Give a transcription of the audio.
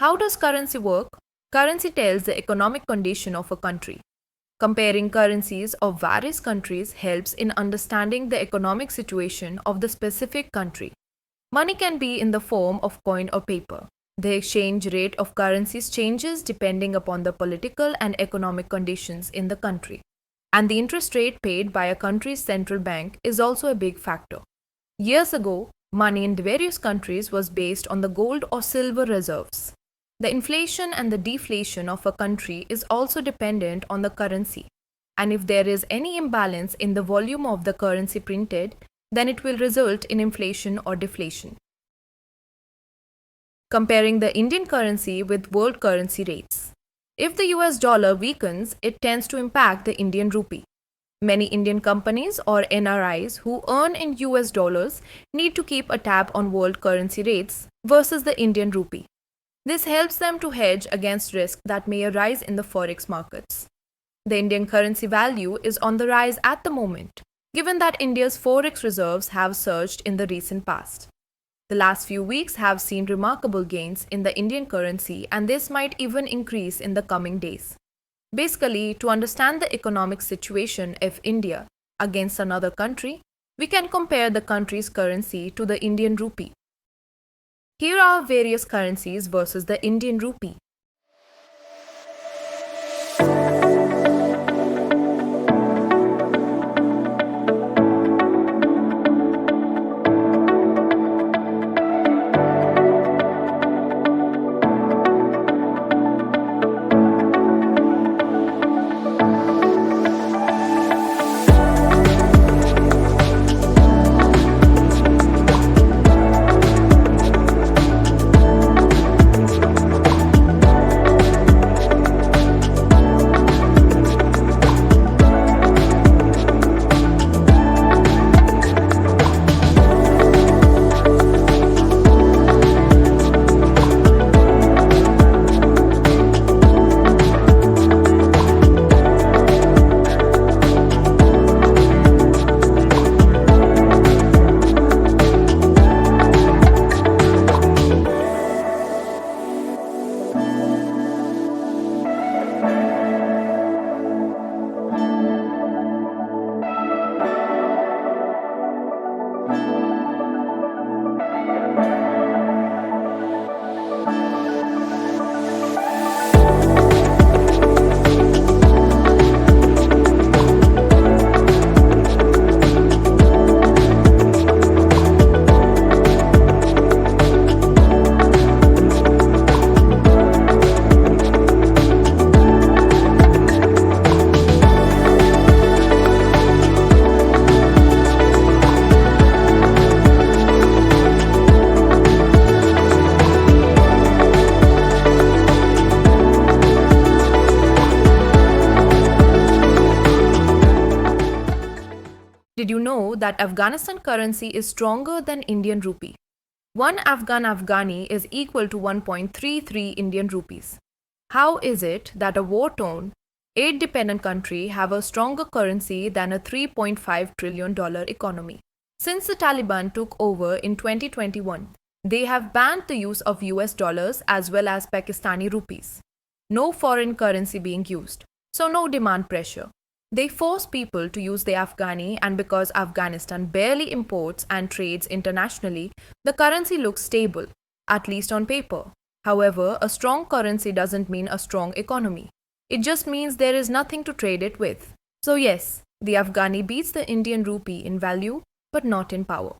How does currency work? Currency tells the economic condition of a country. Comparing currencies of various countries helps in understanding the economic situation of the specific country. Money can be in the form of coin or paper. The exchange rate of currencies changes depending upon the political and economic conditions in the country. And the interest rate paid by a country's central bank is also a big factor. Years ago, money in the various countries was based on the gold or silver reserves. The inflation and the deflation of a country is also dependent on the currency. And if there is any imbalance in the volume of the currency printed, then it will result in inflation or deflation. Comparing the Indian currency with world currency rates. If the US dollar weakens, it tends to impact the Indian rupee. Many Indian companies or NRIs who earn in US dollars need to keep a tab on world currency rates versus the Indian rupee. This helps them to hedge against risk that may arise in the forex markets. The Indian currency value is on the rise at the moment, given that India's forex reserves have surged in the recent past. The last few weeks have seen remarkable gains in the Indian currency, and this might even increase in the coming days. Basically, to understand the economic situation of India against another country, we can compare the country's currency to the Indian rupee. Here are various currencies versus the Indian rupee. Did you know that Afghanistan currency is stronger than Indian rupee? One Afghan Afghani is equal to 1.33 Indian rupees. How is it that a war-torn, aid-dependent country have a stronger currency than a $3.5 trillion economy? Since the Taliban took over in 2021, they have banned the use of US dollars as well as Pakistani rupees. No foreign currency being used, so no demand pressure. They force people to use the Afghani, and because Afghanistan barely imports and trades internationally, the currency looks stable, at least on paper. However, a strong currency doesn't mean a strong economy. It just means there is nothing to trade it with. So yes, the Afghani beats the Indian rupee in value, but not in power.